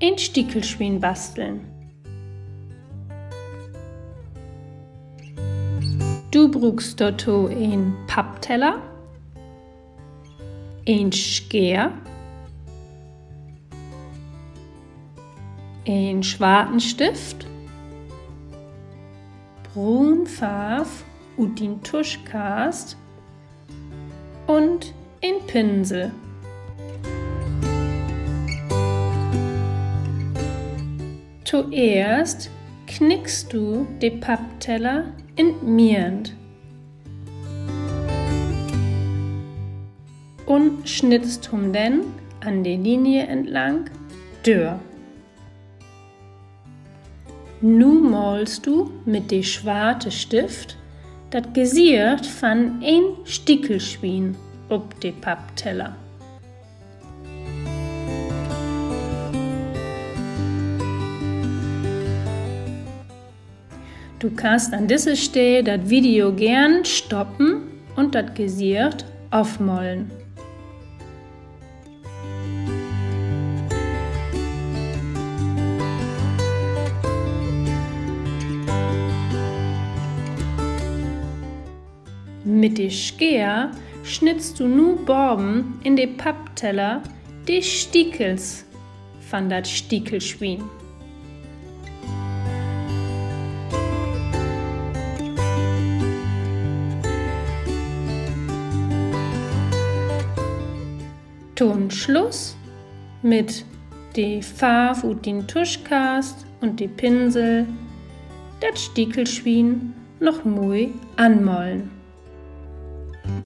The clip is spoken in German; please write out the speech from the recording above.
ein Stickelschwein basteln. Du brauchst dazu ein Pappteller, ein Scher, ein Schwartenstift, Brunfarbe und den Tuschkast und ein Pinsel. Zuerst knickst du den Pappteller in Mierend und schnittst dann an der Linie entlang durch. Nu malst du mit dem schwarzen Stift das Gesicht von ein Stickelschwein auf den Pappteller. Du kannst an dieser Stelle das Video gern stoppen und das Gesicht aufmalen. Mit dem Scher schnittst du nu Borben in den Pappteller die Stickels von dat Stickelschwein. Zum Schluss mit der Farbe und den Tuschkast und die Pinsel das Stickelschwein noch mal anmalen.